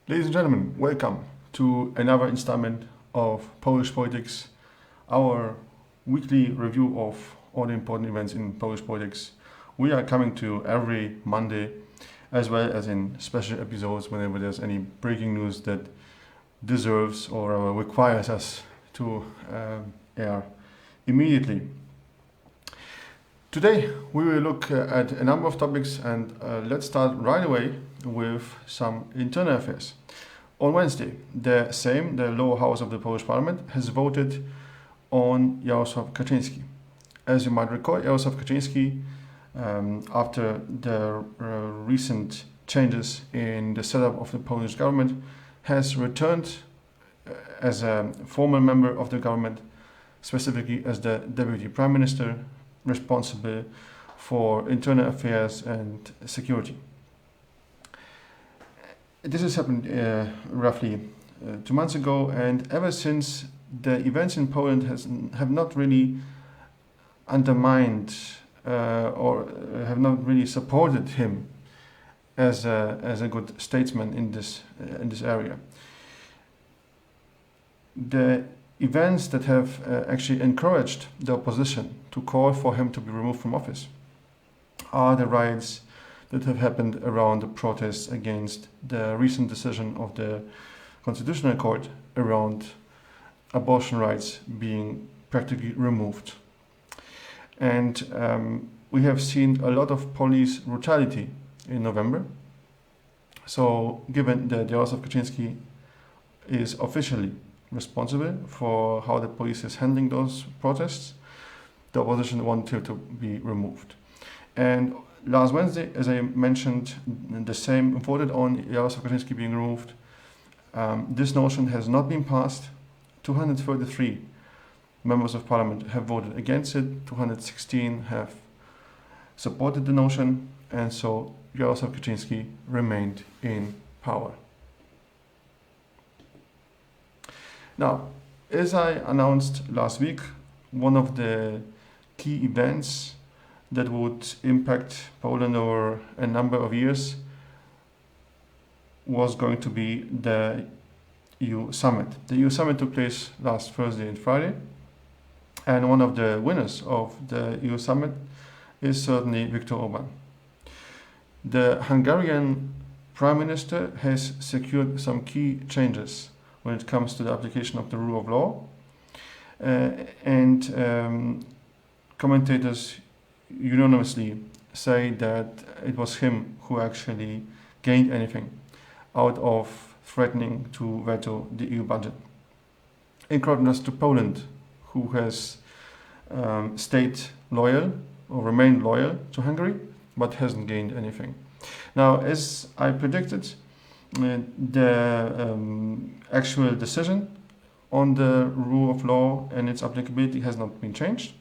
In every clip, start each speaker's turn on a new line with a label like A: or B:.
A: Ladies and gentlemen, welcome to another installment of Polish Politics, our weekly review of all the important events in Polish politics. We are coming to every Monday, as well as in special episodes whenever there's any breaking news that deserves or requires us to air immediately. Today we will look at a number of topics, and let's start right away with some internal affairs. On Wednesday, the Sejm, the lower house of the Polish parliament, has voted on Jarosław Kaczyński. As you might recall, Jarosław Kaczyński, after the recent changes in the setup of the Polish government, has returned as a formal member of the government, specifically as the deputy prime minister, responsible for internal affairs and security. This has happened roughly 2 months ago, and ever since, the events in Poland have not really undermined or have not really supported him as a good statesman in this area. The events that have actually encouraged the opposition to call for him to be removed from office are the riots that have happened around the protests against the recent decision of the Constitutional Court around abortion rights being practically removed. And we have seen a lot of police brutality in November. So given that Jarosław Kaczyński is officially responsible for how the police is handling those protests, the opposition wanted to be removed. And last Wednesday, as I mentioned, the Sejm voted on Jarosław Kaczyński being removed. This motion has not been passed. 233 members of parliament have voted against it. 216 have supported the motion, and so Jarosław Kaczyński remained in power. Now, as I announced last week, one of the key events that would impact Poland over a number of years was going to be the EU summit. The EU summit took place last Thursday and Friday, and one of the winners of the EU summit is certainly Viktor Orbán. The Hungarian Prime Minister has secured some key changes when it comes to the application of the rule of law, and commentators unanimously say that it was him who actually gained anything out of threatening to veto the EU budget. In contrast to Poland, who has stayed loyal or remained loyal to Hungary, but hasn't gained anything. Now, as I predicted, the actual decision on the rule of law and its applicability has not been changed.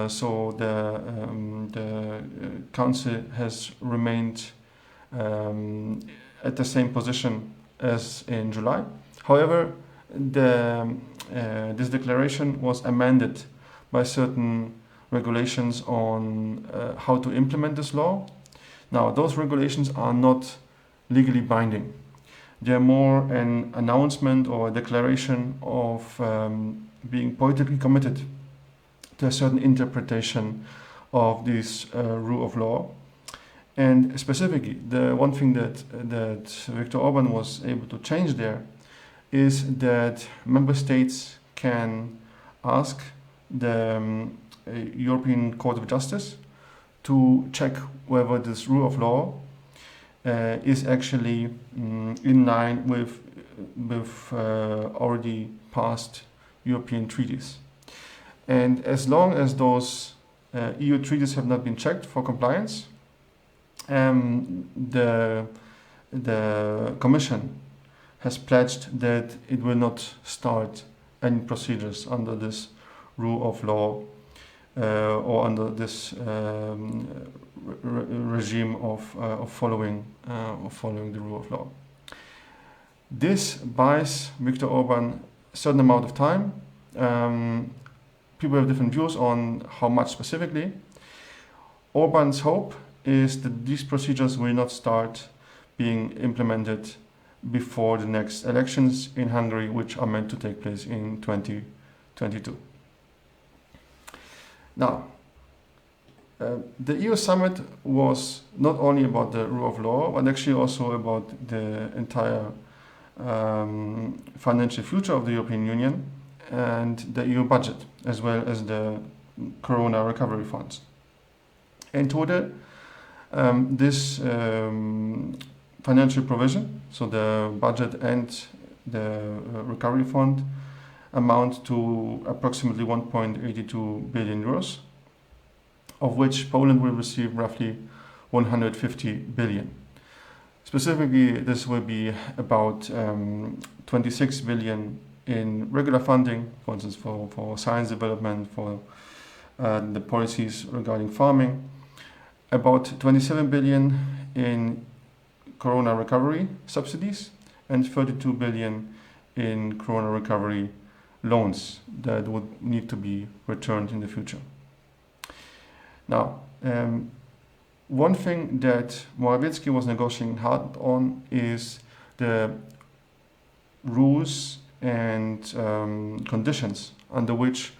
A: So the Council has remained at the same position as in July. However, this declaration was amended by certain regulations on how to implement this law. Now, those regulations are not legally binding. They're more an announcement or a declaration of being politically committed to a certain interpretation of this rule of law. And specifically, the one thing that Viktor Orbán was able to change there is that member states can ask the European Court of Justice to check whether this rule of law is actually in line with already passed European treaties. And as long as those EU treaties have not been checked for compliance, the Commission has pledged that it will not start any procedures under this rule of law or under this regime of following the rule of law. This buys Viktor Orbán a certain amount of time. People have different views on how much specifically. Orbán's hope is that these procedures will not start being implemented before the next elections in Hungary, which are meant to take place in 2022. Now, the EU summit was not only about the rule of law, but actually also about the entire financial future of the European Union and the EU budget, as well as the Corona recovery funds. In total, this financial provision, so the budget and the recovery fund, amount to approximately 1.82 billion euros, of which Poland will receive roughly 150 billion. Specifically, this will be about 26 billion in regular funding, for instance, for science development, for the policies regarding farming, about 27 billion in Corona recovery subsidies, and 32 billion in Corona recovery loans that would need to be returned in the future. Now, one thing that Morawiecki was negotiating hard on is the rules and conditions under which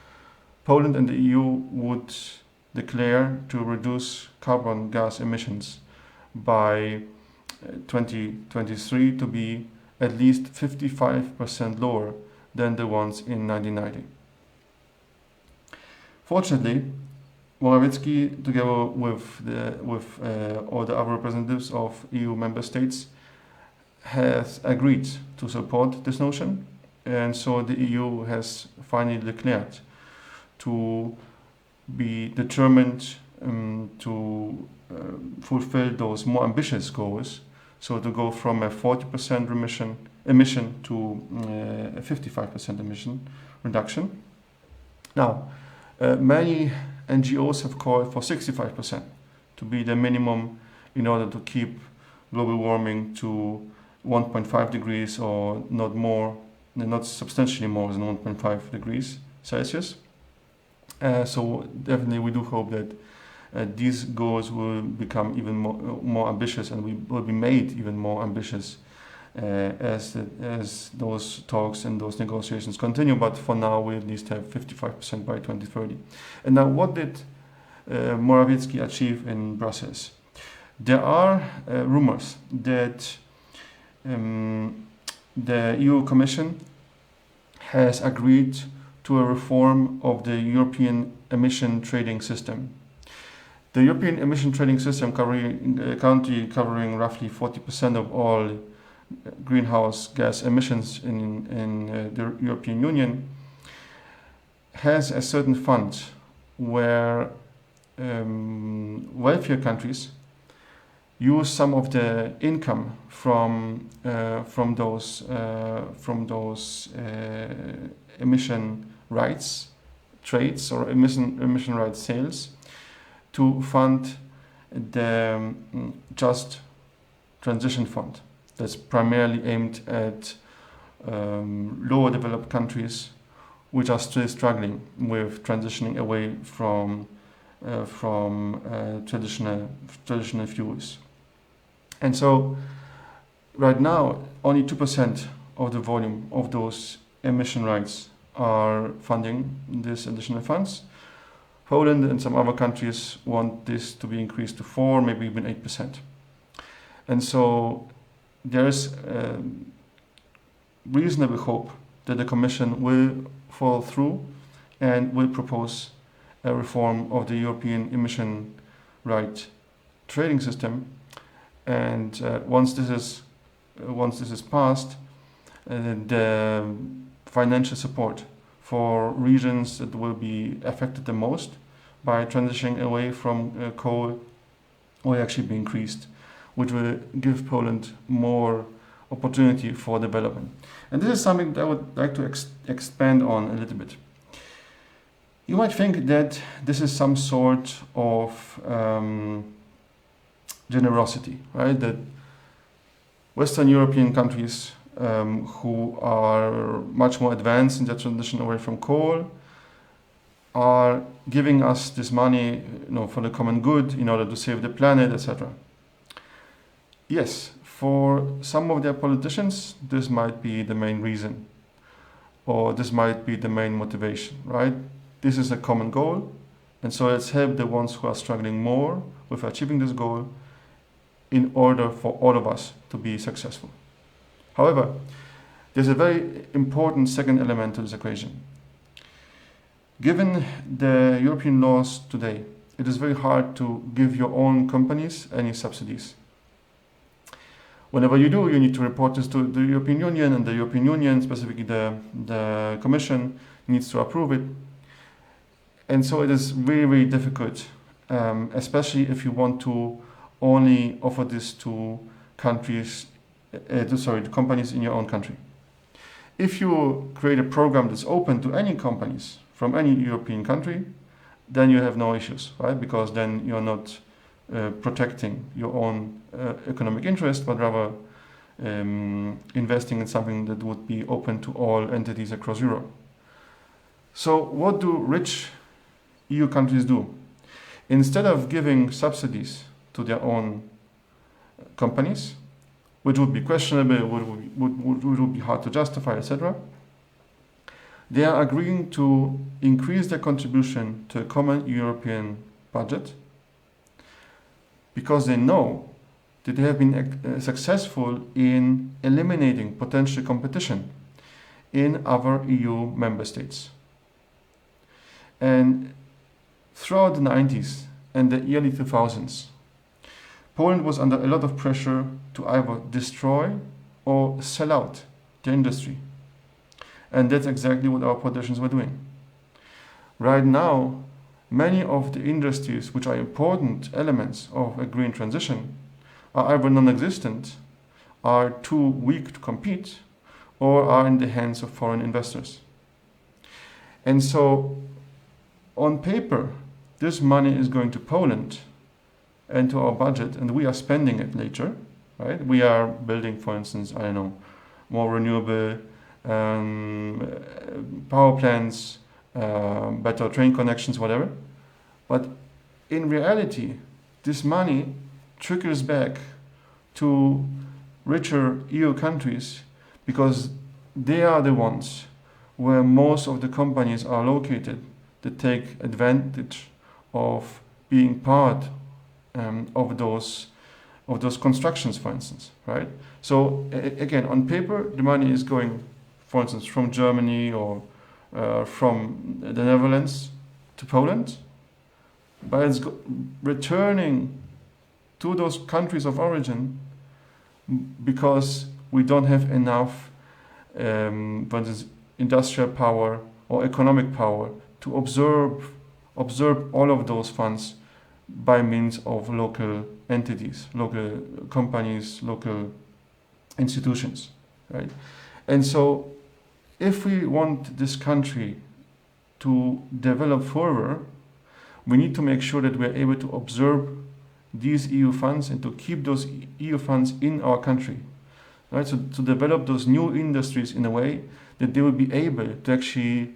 A: Poland and the EU would declare to reduce carbon gas emissions by 2023 to be at least 55% lower than the ones in 1990. Fortunately, Morawiecki, together with all the other representatives of EU member states, has agreed to support this notion, and so the EU has finally declared to be determined to fulfill those more ambitious goals, so to go from a 40% emission to a 55% emission reduction. Now, many NGOs have called for 65% to be the minimum in order to keep global warming to 1.5 degrees or not substantially more than 1.5 degrees Celsius. So definitely we do hope that these goals will become even more ambitious, and will be made even more ambitious as those talks and those negotiations continue. But for now, we at least have 55% by 2030. And now, what did Morawiecki achieve in Brussels? There are rumors that the EU Commission has agreed to a reform of the European emission trading system. The European emission trading system, currently covering roughly 40% of all greenhouse gas emissions in the European Union, has a certain fund where wealthier countries use some of the income from those emission rights trades or emission rights sales to fund the Just Transition Fund that's primarily aimed at lower developed countries which are still struggling with transitioning away from traditional fuels. And so right now only 2% of the volume of those emission rights are funding these additional funds. Poland and some other countries want this to be increased to 4%, maybe even 8%. And so there is reasonable hope that the Commission will follow through and will propose a reform of the European emission right trading system. And once this is passed, the financial support for regions that will be affected the most by transitioning away from coal will actually be increased, which will give Poland more opportunity for development. And this is something that I would like to expand on a little bit. You might think that this is some sort of generosity, right? That Western European countries who are much more advanced in their transition away from coal are giving us this money, for the common good in order to save the planet, etc. Yes, For some of their politicians, this might be the main reason, or this might be the main motivation, right? This is a common goal, and so let's help the ones who are struggling more with achieving this goal in order for all of us to be successful. However, there's a very important second element to this equation. Given the European laws today, it is very hard to give your own companies any subsidies. Whenever you do, you need to report this to the European Union, and the European Union, specifically the Commission, needs to approve it. And so it is really, really difficult, especially if you want to only offer this to countries, to companies in your own country. If you create a program that's open to any companies from any European country, then you have no issues, right? Because then you're not protecting your own economic interest, but rather investing in something that would be open to all entities across Europe. So what do rich EU countries do? Instead of giving subsidies to their own companies, which would be questionable, would be hard to justify, etc., they are agreeing to increase their contribution to a common European budget because they know that they have been successful in eliminating potential competition in other EU member states. And throughout the 90s and the early 2000s, Poland was under a lot of pressure to either destroy or sell out the industry. And that's exactly what our politicians were doing. Right now, many of the industries which are important elements of a green transition are either non-existent, are too weak to compete, or are in the hands of foreign investors. And so, on paper, this money is going to Poland and to our budget, and we are spending it later, right? We are building, for instance, more renewable power plants, better train connections, whatever. But in reality, this money trickles back to richer EU countries because they are the ones where most of the companies are located that take advantage of being part of those constructions, for instance, right? So again, on paper, the money is going, for instance, from Germany or from the Netherlands to Poland, but it's returning to those countries of origin because we don't have enough, for instance, industrial power or economic power to absorb all of those funds by means of local entities, local companies, local institutions, right? And so if we want this country to develop further, we need to make sure that we're able to absorb these EU funds and to keep those EU funds in our country, right? So to develop those new industries in a way that they will be able to actually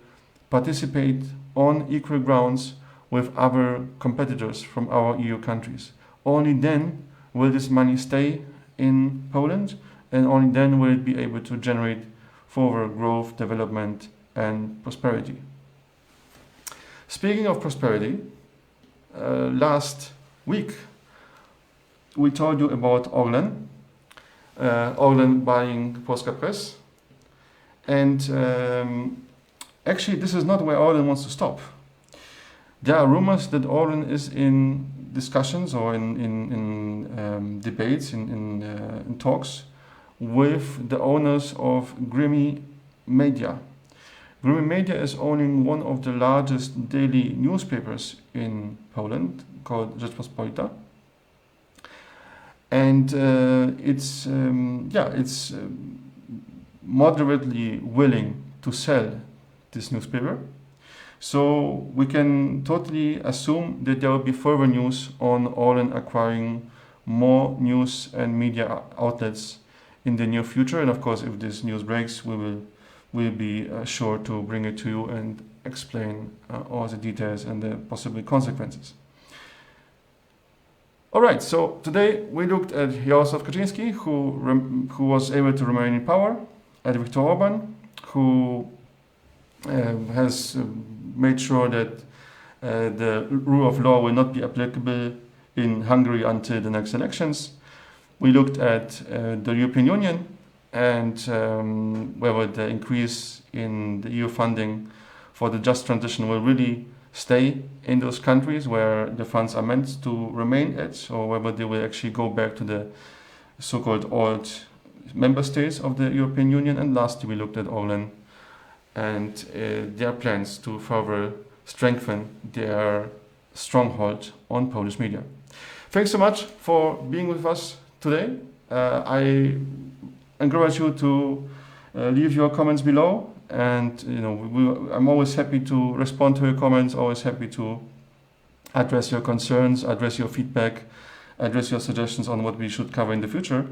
A: participate on equal grounds with other competitors from our EU countries. Only then will this money stay in Poland, and only then will it be able to generate further growth, development, and prosperity. Speaking of prosperity, last week we told you about Orlen, Orlen buying Polska Press, and actually this is not where Orlen wants to stop. There are rumors that Orlen is in discussions or in debates, in talks with the owners of Grymi Media. Grymi Media is owning one of the largest daily newspapers in Poland called Rzeczpospolita. And it's moderately willing to sell this newspaper. So we can totally assume that there will be further news on Orlen acquiring more news and media outlets in the near future. And of course, if this news breaks, we'll be sure to bring it to you and explain all the details and the possible consequences. All right, so today we looked at Jarosław Kaczyński, who was able to remain in power, at Viktor Orbán, who has made sure that the rule of law will not be applicable in Hungary until the next elections. We looked at the European Union and whether the increase in the EU funding for the just transition will really stay in those countries where the funds are meant to remain at, or whether they will actually go back to the so-called old member states of the European Union. And lastly, we looked at Orlen and their plans to further strengthen their stronghold on Polish media. Thanks so much for being with us today. I encourage you to leave your comments below, and I'm always happy to respond to your comments, always happy to address your concerns, address your feedback, address your suggestions on what we should cover in the future.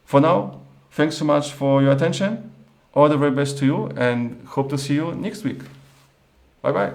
A: For now, thanks so much for your attention. All the very best to you, and hope to see you next week. Bye bye.